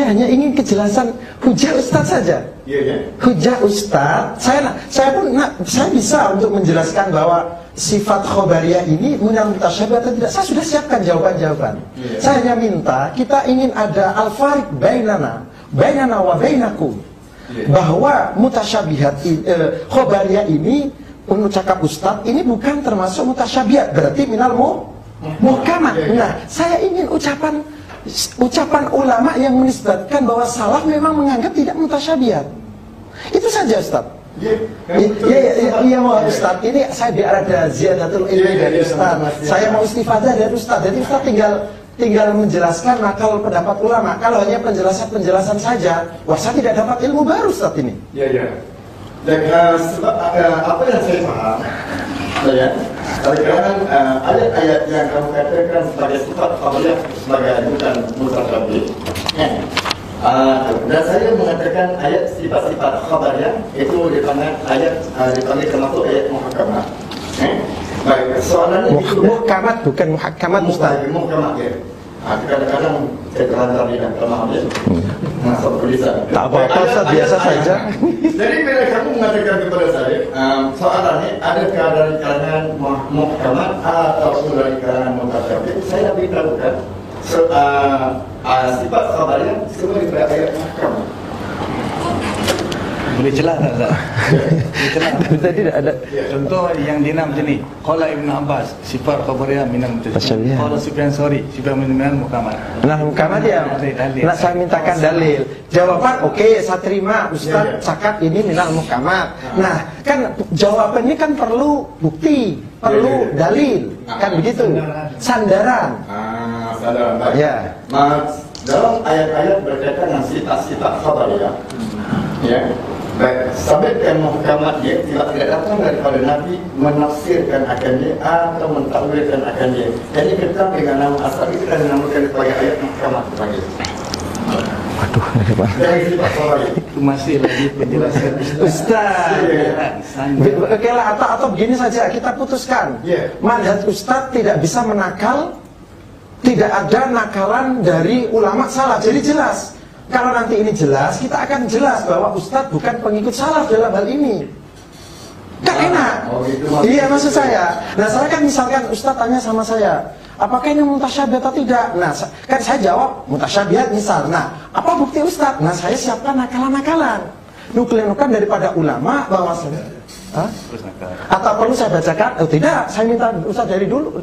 saya hanya ingin kejelasan hujah Ustadz saja. Hujah Ustadz, saya bisa untuk menjelaskan bahwa sifat khobariyah ini minal mutasyabih atau tidak. Saya sudah siapkan jawaban-jawaban. Saya hanya minta, kita ingin ada al-fariq bainana wa bainakum. Bahwa mutasyabihat khobariyah ini, untuk cakap Ustadz, ini bukan termasuk mutasyabihat, berarti minal muhkamat. Nah, saya ingin ucapan ulama yang menisbatkan bahwa salaf memang menganggap tidak mutasyabihat. Itu saja Ustaz. Iya mau Ustaz, ini saya biar ada ziyadatul ilmi dari Ustaz. Saya mau istifadah dari Ustaz. Jadi Ustaz tinggal menjelaskan nakal pendapat ulama. Kalau hanya penjelasan saja, wah saya tidak dapat ilmu baru Ustaz ini. Dan sebab apa yang saya paham, kadang-kadang ayat-ayat yang kamu katakan sebagai sifat khabariyah sebagai bukan mutasyabih. Dan saya mengatakan ayat sifat-sifat khabariyah itu dipanggil termasuk ayat muhkamat. Baik, soalannya muhkamat bukan muhakamat Ustaz. Muhkamat ya. Kadang-kadang saya terlantar di dalam paham ya. Masuk tulisan. Tak apa-apa Ustaz, biasa saja. Jadi bila kamu mengatakan kepada saya, soalannya adakah dari kalangan muhkamat ataupun dari kalangan mutasyabih, saya lebih lakukan sifat khabariyah semua daripada ayat muhkamat. Boleh celah tak? Tadi tidak ada. Contoh yang dia nak macam ni. Qala Ibn Abbas, sifat khabariyah minal mutasyabih. Qala Sufyan Tsauri, sifat minal muhkamat. Nah, muhkamat dia. Nak saya mintakan dalil. Jawaban oke, saya terima Ustaz cakap ini minal muhkamat. Nah, kan jawaban ini kan perlu bukti, perlu dalil. Kan begitu. Sandaran. Sandaran. Baik. Ya. Dalam ayat-ayat berkaitan dengan sifat-sifat khabariyah. Ya. Baik, sampai ke muhkamat dia tidak datang daripada Nabi menafsirkan akan dia atau mentakwilkan akan dia. Jadi kita dengan nama asal itu dan dinamakan sebagai ayat muhkamat dipanggil. Waduh, Pak. Dari sifat khabariyah. Itu masih lagi penjelasan Ustaz. Oke lah, atau begini saja kita putuskan. Manhaj Ustaz tidak bisa menakal, tidak ada nakalan dari ulama salaf. Jadi jelas. Kalau nanti ini jelas, kita akan jelas bahwa Ustadz bukan pengikut salaf dalam hal ini. Kan enak. Iya maksud saya. Nah saya kan misalkan Ustadz tanya sama saya, apakah ini mutasyabihat atau tidak? Nah kan saya jawab mutasyabihat misal. Nah apa bukti Ustadz? Nah saya siapkan nakalan-nakalan, nukil-nukilan daripada ulama bahwa atau perlu saya bacakan? Oh tidak, saya minta Ustadz dari dulu.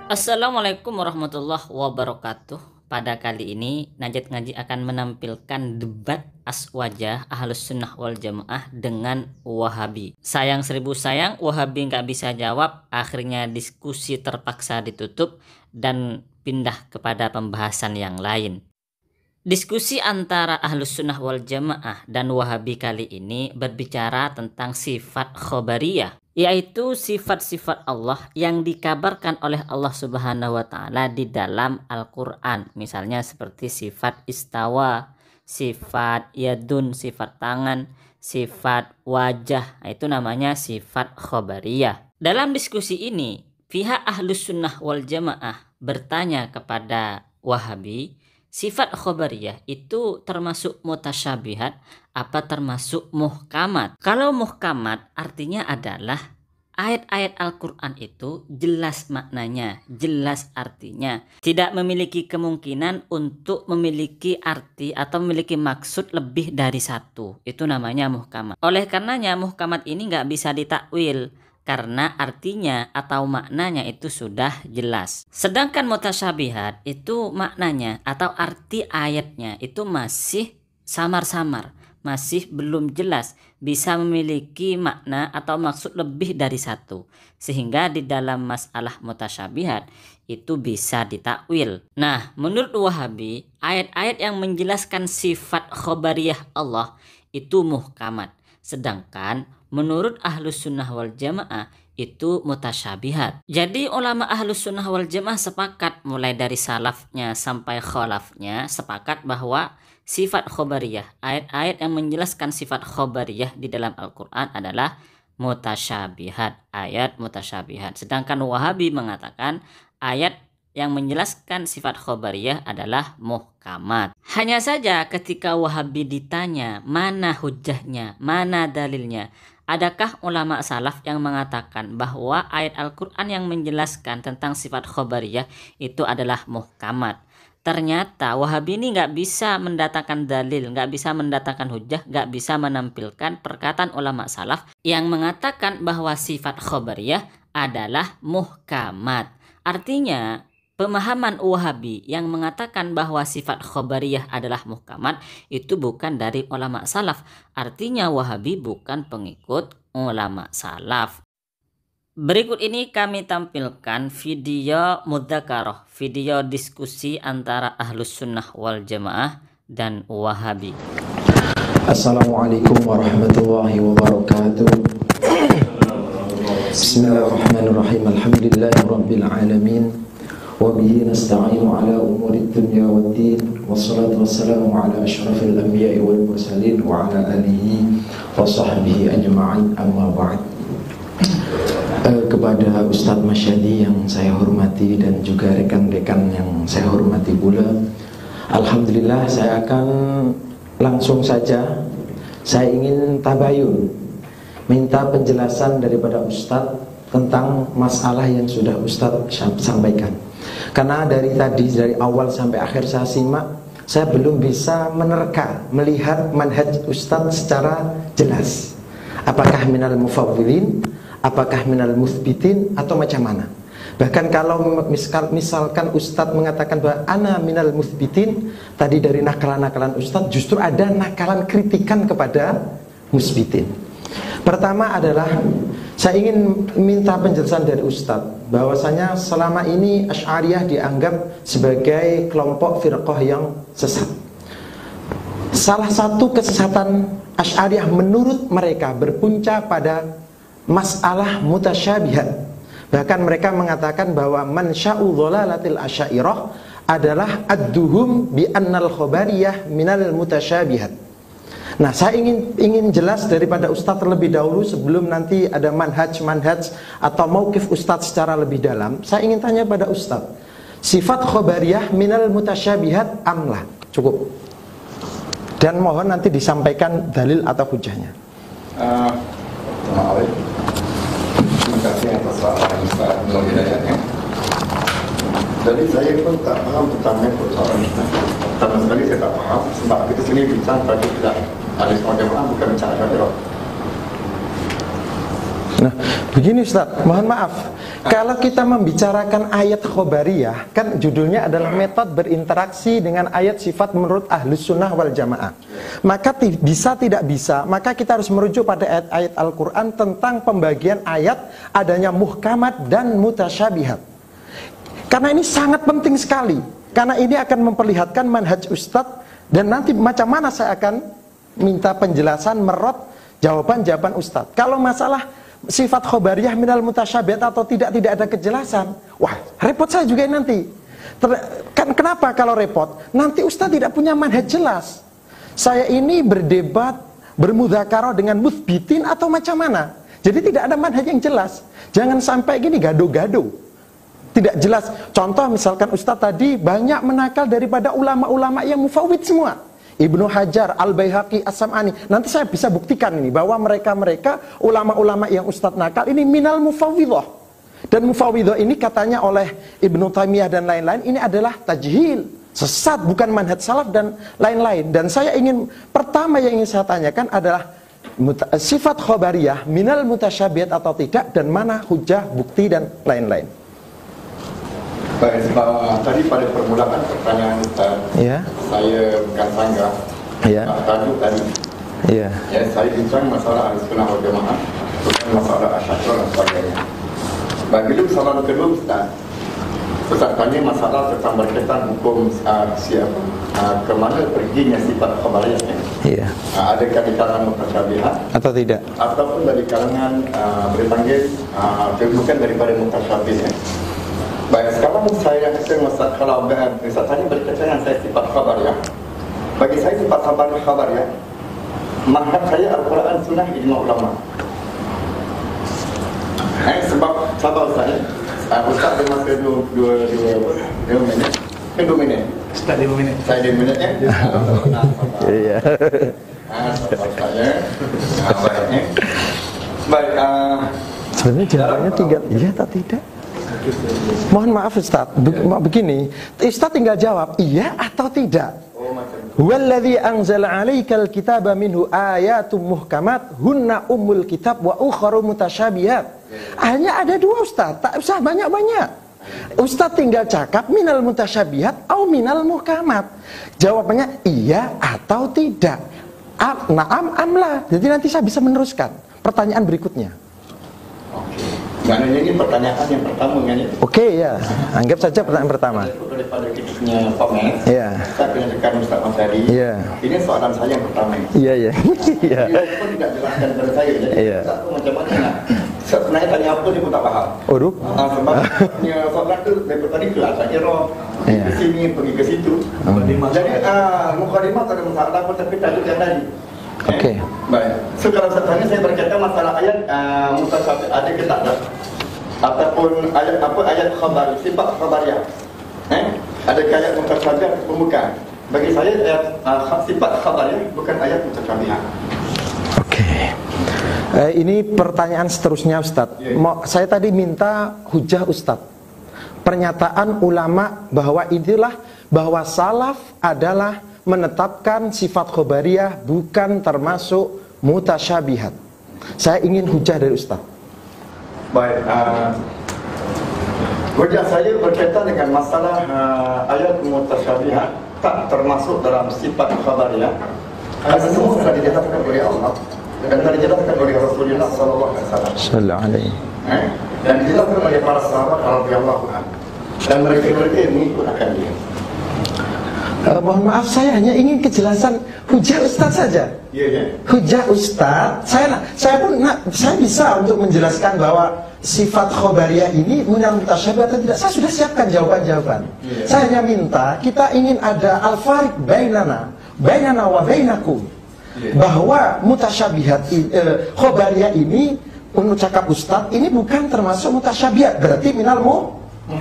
Assalamualaikum warahmatullahi wabarakatuh. Pada kali ini Najat Ngaji akan menampilkan debat aswajah Ahlus Sunnah wal Jamaah dengan Wahabi. Sayang seribu sayang, Wahabi nggak bisa jawab. Akhirnya diskusi terpaksa ditutup dan pindah kepada pembahasan yang lain. Diskusi antara Ahlus Sunnah wal Jamaah dan Wahabi kali ini berbicara tentang sifat khobariyah, yaitu sifat-sifat Allah yang dikabarkan oleh Allah Subhanahu wa Ta'ala di dalam Al-Quran. Misalnya seperti sifat istawa, sifat yadun, sifat tangan, sifat wajah. Itu namanya sifat khobariyah. Dalam diskusi ini, pihak Ahlus Sunnah wal Jamaah bertanya kepada Wahabi, sifat khobariyah itu termasuk mutasyabihat apa termasuk muhkamat? Kalau muhkamat artinya adalah ayat-ayat Al-Quran itu jelas maknanya, jelas artinya, tidak memiliki kemungkinan untuk memiliki arti atau memiliki maksud lebih dari satu. Itu namanya muhkamat. Oleh karenanya muhkamat ini nggak bisa ditakwil karena artinya atau maknanya itu sudah jelas. Sedangkan mutasyabihat itu maknanya atau arti ayatnya itu masih samar-samar, masih belum jelas, bisa memiliki makna atau maksud lebih dari satu. Sehingga di dalam masalah mutasyabihat itu bisa ditakwil. Nah, menurut Wahabi, ayat-ayat yang menjelaskan sifat khobariyah Allah itu muhkamat. Sedangkan menurut Ahlus Sunnah wal Jamaah itu mutasyabihat. Jadi ulama Ahlus Sunnah wal Jamaah sepakat mulai dari salafnya sampai khalafnya sepakat bahwa sifat khobariyah, ayat-ayat yang menjelaskan sifat khobariyah di dalam Al-Quran adalah mutasyabihat, ayat mutasyabihat. Sedangkan Wahabi mengatakan ayat yang menjelaskan sifat khobariyah adalah muhkamat. Hanya saja ketika Wahabi ditanya mana hujjahnya, mana dalilnya, adakah ulama salaf yang mengatakan bahwa ayat Al-Quran yang menjelaskan tentang sifat khobariyah itu adalah muhkamat? Ternyata Wahabi ini nggak bisa mendatangkan dalil, nggak bisa mendatangkan hujjah, nggak bisa menampilkan perkataan ulama salaf yang mengatakan bahwa sifat khobariyah adalah muhkamat. Artinya pemahaman Wahabi yang mengatakan bahwa sifat khobariyah adalah muhkamat itu bukan dari ulama salaf. Artinya Wahabi bukan pengikut ulama salaf. Berikut ini kami tampilkan video mudzakarah, video diskusi antara Ahlus Sunnah wal Jamaah dan Wahabi. Assalamualaikum warahmatullahi wabarakatuh. Bismillahirrahmanirrahim. Alhamdulillahirabbil alamin. Wa bihi nasta'inu ala umuri dunya waddin. Wassalatu wassalamu ala asyrafil anbiya'i wal mursalin wa ala alihi wa sahbihi ajma'in. Amma ba'd. Kepada Ustadz Masyadi yang saya hormati dan juga rekan-rekan yang saya hormati pula, alhamdulillah saya akan langsung saja. Saya ingin tabayun, minta penjelasan daripada Ustadz tentang masalah yang sudah Ustadz sampaikan. Karena dari tadi, dari awal sampai akhir saya simak, saya belum bisa menerka, melihat manhaj Ustadz secara jelas. Apakah minal mufawwidin, apakah minal muthbitin, atau macam mana? Bahkan kalau misalkan Ustadz mengatakan bahwa ana minal muthbitin, tadi dari nakalan-nakalan Ustadz justru ada nakalan kritikan kepada musbitin. Pertama adalah saya ingin minta penjelasan dari Ustadz bahwasanya selama ini Asy'ariyah dianggap sebagai kelompok firqah yang sesat. Salah satu kesesatan Asy'ariyah menurut mereka berpunca pada masalah mutasyabihat. Bahkan mereka mengatakan bahwa mansya'u dhalalatil asy'ariyah adalah ad-duhum bi annal khobariyah minal mutasyabihat. Nah, saya ingin jelas daripada Ustadz terlebih dahulu sebelum nanti ada manhaj atau mauqif Ustadz secara lebih dalam. Saya ingin tanya pada Ustadz, sifat khobariyah minal mutasyabihat amlah? Cukup. Dan mohon nanti disampaikan dalil atau hujahnya. Terima kasih atas soalan Ustaz Nur Hidayatnya. Jadi saya pun tak paham tentang persoalan ini. Sama sekali saya tak paham. Sebab kita sini bincang pada tidak ada semua jemaah, bukan bincang Asy'ariyah. Nah, begini Ustaz, mohon maaf. Kalau kita membicarakan ayat khobariyah, kan judulnya adalah metode berinteraksi dengan ayat sifat menurut Ahlus Sunnah wal Jamaah. Maka bisa tidak bisa, maka kita harus merujuk pada ayat-ayat Al-Quran tentang pembagian ayat adanya muhkamat dan mutasyabihat. Karena ini sangat penting sekali. Karena ini akan memperlihatkan manhaj Ustadz. Dan nanti macam mana saya akan minta penjelasan merot jawaban-jawaban Ustadz. Kalau masalah sifat khobariyah minal mutasyabihat atau tidak ada kejelasan, wah repot saya juga nanti. Kenapa kalau repot? Nanti Ustadz tidak punya manhaj jelas. Saya ini berdebat, bermudzakarah dengan muthbitin atau macam mana? Jadi tidak ada manhaj yang jelas. Jangan sampai gini gado-gado, tidak jelas. Contoh misalkan Ustadz tadi banyak menakal daripada ulama-ulama yang mufawwid semua, Ibnu Hajar, Al-Baihaqi, As-Sam'ani. Nanti saya bisa buktikan ini bahwa mereka ulama-ulama yang Ustadz nakal ini minal mufawwidhah. Dan mufawwidhah ini katanya oleh Ibnu Taimiyah dan lain-lain ini adalah tajhil, sesat, bukan manhaj salaf dan lain-lain. Dan saya ingin, pertama yang ingin saya tanyakan adalah sifat khobariyah minal mutasyabihat atau tidak, dan mana hujah, bukti dan lain-lain. Baik, tadi pada permulaan pertanyaan Ustaz, ya. Saya bukan sanggah, ya. Tajuk tadi, ya. Saya bincang masalah Ahlus Sunnah wal Jamaah, bukan masalah Asy'ariyah dan sebagainya. Bagi soalan kedua Ustaz tanya masalah tentang berkaitan hukum kemana perginya sifat khobariyah. Iya. Adakah di kalangan mutasyabihat atau tidak? Ataupun dari kalangan berpanggil bukan daripada mutasyabihat. Baik, sekarang saya kalau Ustaz tanya berkaitan dengan saya sifat khobariyah, Bagi saya sifat khabar ya, mazhab saya Al-Quran Sunnah ijma ulama. Sebab Ustaz ya, Ustaz ada masa 2 minit. 2 minit. Ustaz 5 minit. Saya 2 minit ya. Iya. Sabar saya. Baiknya. Baik. Sebenarnya jawabannya 3, iya atau tidak? Mohon maaf Ustaz, begini, Ustaz tinggal jawab iya atau tidak. Huwallazi anzala 'alaikal kitaba minhu ayatum muhkamat hunna ummul kitab wa ukharu mutasyabihat. Hanya ada 2 Ustaz, tak usah banyak-banyak. Ustaz tinggal cakap minal mutasyabihat atau minal muhkamat. Jawabannya iya atau tidak. Na'am amla. Jadi nanti saya bisa meneruskan pertanyaan berikutnya. Karena ini pertanyaan yang pertama kan ya? Oke ya, anggap saja pertanyaan pertama. Daripada kitabnya komen, saya ingin tekan Ustaz Mas Hadi. Ini soalan saya yang pertama. Iya. Dia pun tidak jelaskan kepada saya. Jadi Ustaz tu macam mana nak? Sebenarnya tanya apa dia pun tak faham. Sebab soalan tu daripada tadi kelas saya kira ke sini pergi ke situ. Jadi mukadimah tak ada masalah pun, tapi tak ada tadi. Okey. Baik. So kalau sebenarnya saya berkata masalah ayat mutasabih ada ke tak ada? Ataupun ayat apa, ayat khabar, sifat khabariyah. Adakah ayat mutasabih ataupun bukan? Bagi saya ayat sifat khabariyah bukan ayat mutasabih. Okey. Ini pertanyaan seterusnya Ustaz. Saya tadi minta hujah Ustaz. Pernyataan ulama bahwa bahwa salaf adalah menetapkan sifat khobariyah bukan termasuk mutasyabihat. Saya ingin hujah dari Ustaz. Baik, hujah saya berkaitan dengan masalah ayat mutasyabihat tak termasuk dalam sifat khobariyah. Karena semua sudah dijelaskan oleh Allah dan sudah dijelaskan oleh Rasulullah SAW. Dan dijelaskan oleh para sahabat radhiyallahu anhum. Dan mereka mengikutkan dia. Mohon maaf, saya hanya ingin kejelasan hujah Ustaz saja. Hujah Ustaz, saya bisa untuk menjelaskan bahwa sifat khobariyah ini minal mutasyabih atau tidak. Saya sudah siapkan jawaban-jawaban. Saya hanya minta kita ingin ada al-fariq bainana wa bainakum. Bahwa mutasyabihat khobariyah ini, menurut cakap Ustaz, ini bukan termasuk mutasyabihat, berarti minal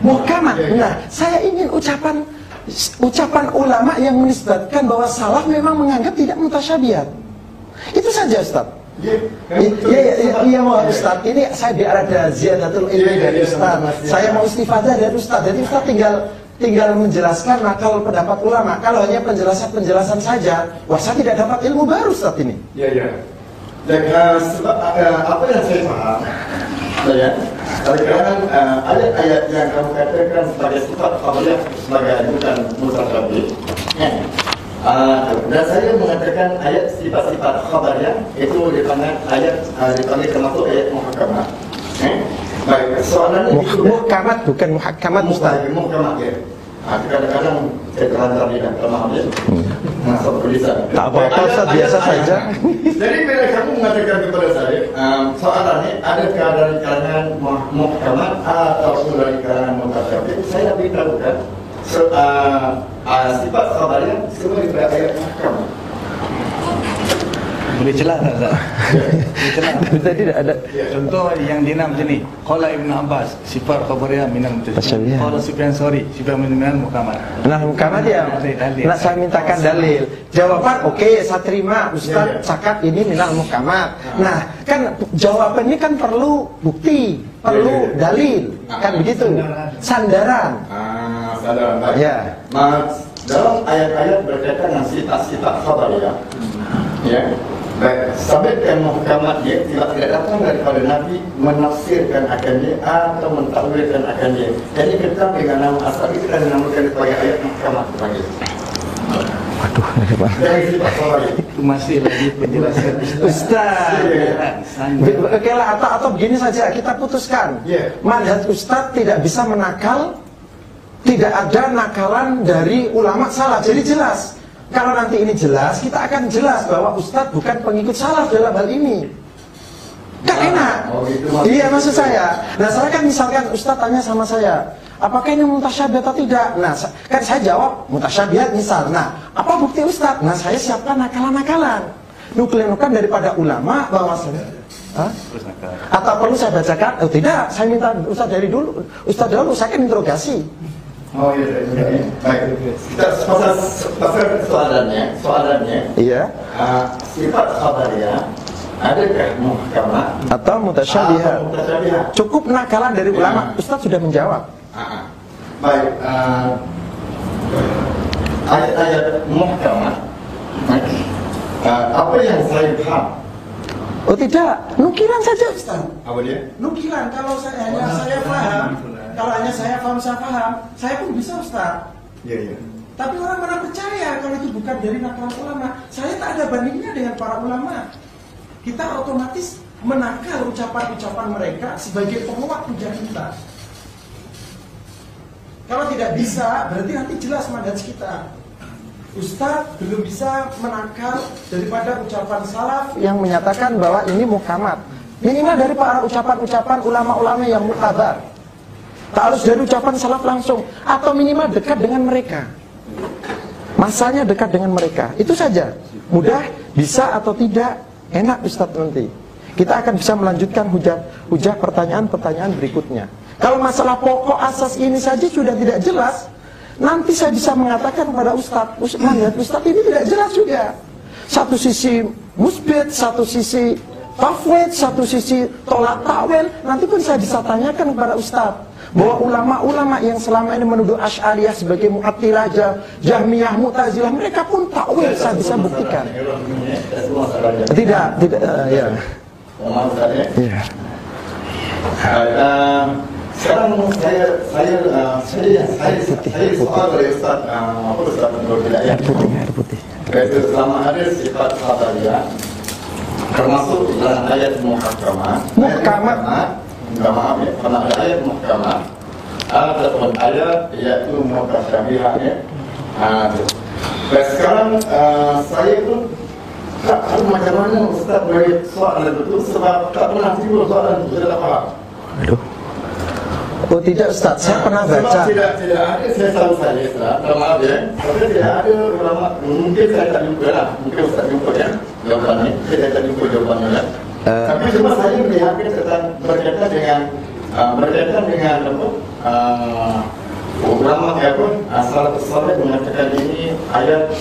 muhkamat. Nah, saya ingin ucapan ulama yang menisbatkan bahwa salaf memang menganggap tidak mutasyabihat. Itu saja Ustaz. Iya mau Ustaz. Ini saya biar ada ziyadatul ilmi dari Ustaz. Saya mau istifadah dari Ustaz. Jadi Ustaz tinggal menjelaskan nakal pendapat ulama. Kalau hanya penjelasan saja, wah saya tidak dapat ilmu baru Ustaz ini. Dan sebab apa yang saya paham, kadang-kadang ayat-ayat yang kamu katakan sebagai sifat khabariyah sebagai bukan mutasyabih. Dan saya mengatakan ayat sifat-sifat khabariyah itu dipanggil ayat termasuk ayat muhkamat. Baik, soalannya muhkamat bukan muhakamat Ustaz. Muhkamat ya. Kadang-kadang saya terlantar di dalam pemahaman dia. Masuk tulisan. Tak apa-apa Ustaz, biasa saja. Jadi bila kamu mengatakan kepada saya, soalannya adakah dari kalangan muhkamat ataupun dari kalangan mutasyabih, saya beritahu kan sifat khabariyah semua daripada ayat muhkamat. Boleh celah tak Ustaz? Boleh celah. Tadi ada Contoh yang dia nak macam ni. Qala Ibn Abbas sifat khabariyah minal mutasyabihat. Qala Sufyan Tsauri sifat minal muhkamat. Nah, muhkamat ya. Nak saya mintakan dalil. Jawaban oke, saya terima Ustaz cakap ini minal muhkamat. Nah, kan jawaban ini kan perlu bukti, perlu dalil. Kan begitu. Sandaran. Sandaran. Ya. Dalam ayat-ayat berkaitan dengan sifat-sifat khabariyah. Baik, sabitkan muhkamat dia tidak datang daripada Nabi menafsirkan akan dia atau mentakwilkan akan dia. Jadi kita dengan nama asal itu dan dinamakan sebagai ayat muhkamat sebagai. Waduh, dari sifat khabariyah. Itu masih lagi penjelasan Ustaz. Oke lah, atau begini saja kita putuskan. Manhaj Ustaz tidak bisa menakal, tidak ada nakalan dari ulama salaf. Jadi jelas. Kalau nanti ini jelas, kita akan jelas bahwa Ustadz bukan pengikut salaf dalam hal ini. Kan enak. Iya maksud saya. Nah saya kan misalkan Ustadz tanya sama saya, apakah ini mutasyabihat atau tidak? Nah kan saya jawab mutasyabihat misal. Nah Apa bukti Ustadz? Nah, saya siapkan nakalan-nakalan, nukil-nukilan daripada ulama bahwasanya. Atau perlu saya bacakan? Oh tidak, saya minta Ustadz dari dulu. Ustadz dulu, saya kan interogasi. Oh iya, baik. Kita pasal soalannya. Iya. Sifat khabariyah adakah muhkamah atau mutasyabihat? Cukup nakalan dari ulama. Ustadz sudah menjawab. Baik. Ayat-ayat muhkamah. Apa yang saya paham? Oh tidak, nukilan saja Ustaz. Apa dia? Nukilan, kalau saya paham, saya pun bisa Ustaz. Iya. Tapi orang mana percaya kalau itu bukan dari nakalan ulama. Saya tak ada bandingnya dengan para ulama. Kita otomatis menakal ucapan-ucapan mereka sebagai penguat hujah kita. Kalau tidak bisa, berarti nanti jelas manhaj kita. Ustadz belum bisa menakal daripada ucapan salaf yang menyatakan bahwa ini muhkamat. Minimal dari para ucapan-ucapan ulama-ulama yang muktabar. Tak harus dari ucapan salaf langsung, atau minimal dekat dengan mereka. Masanya dekat dengan mereka. Itu saja. Mudah, bisa atau tidak, enak Ustadz nanti. Kita akan bisa melanjutkan hujah pertanyaan-pertanyaan berikutnya. Kalau masalah pokok asas ini saja sudah tidak jelas, nanti saya bisa mengatakan kepada Ustadz ini tidak jelas juga. Satu sisi musbit, satu sisi tafwid, satu sisi tolak takwil. Nanti pun saya bisa tanyakan kepada Ustadz bahwa ulama-ulama yang selama ini menuduh Asy'ariyah sebagai Mu'attilah, Jahmiyah, Mu'tazilah, mereka pun takwil, saya bisa buktikan. Tidak, ya. Ya. Sekarang saya soal dari Ustaz Nur Hidayat. Air putih. Yaitu selama ada sifat khabariyah termasuk dalam ayat muhkamah. Maaf ya, karena ada ayat muhkamah, ada pun ayat yaitu mutasyabihat ya. Dan sekarang saya pun tak tahu macam mana Ustaz melihat soalan itu sebab tak pernah timbul soalan itu, saya tak faham. Aduh. Oh tidak Ustaz, saya pernah baca. Tidak ada, saya tahu saja Ustaz, maaf ya. Tapi tidak ada ulama, mungkin saya tak jumpa lah, mungkin Ustaz jumpa ya jawabannya, saya tak jumpa jawabannya ya. Tapi cuma saya melihatnya tentang berkaitan dengan ulama ya pun salafus saleh mengatakan ini ayat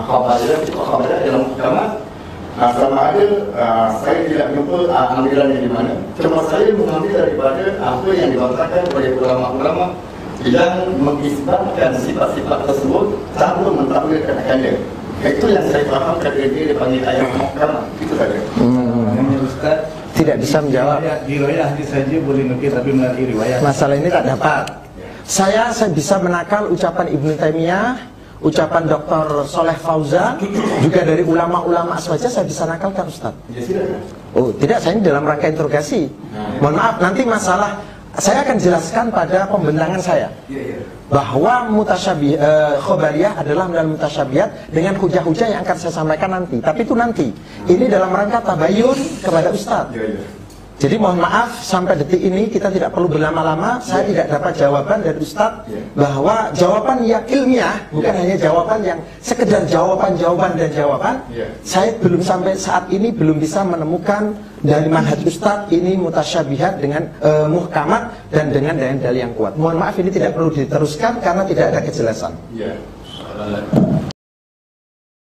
khabariyah dalam muhkamah. Sama ada saya tidak jumpa ambilannya di mana. Cuma saya mengambil daripada apa yang dibantahkan oleh ulama-ulama yang mengisbatkan sifat-sifat tersebut tanpa mentakwilkan akannya. Itu yang saya faham ketika dia dipanggil ayat muhkamah. Itu saja. Ustaz tidak bisa menjawab. Riwayat hadis saja boleh nukil tapi melalui riwayat. Masalah ini tak dapat. Saya bisa menakal ucapan Ibnu Taimiyah, ucapan Dr. Soleh Fauzan, juga dari ulama-ulama aswaja saya bisa nakalkan Ustaz. Oh tidak, saya ini dalam rangka interogasi. Mohon maaf, nanti masalah saya akan jelaskan pada pembentangan saya bahwa khobariyah adalah dalam mutasyabihat dengan hujah-hujah yang akan saya sampaikan nanti. Tapi itu nanti. Ini dalam rangka tabayun kepada Ustaz. Jadi mohon maaf, sampai detik ini kita tidak perlu berlama-lama. Saya tidak dapat jawaban dari Ustadz bahwa jawaban yang ilmiah, bukan hanya jawaban yang sekedar jawaban dan jawaban. Saya belum sampai saat ini belum bisa menemukan dari manhaj Ustadz ini mutasyabihat dengan muhkamat dan dengan dalil yang kuat. Mohon maaf, ini tidak perlu diteruskan karena tidak ada kejelasan.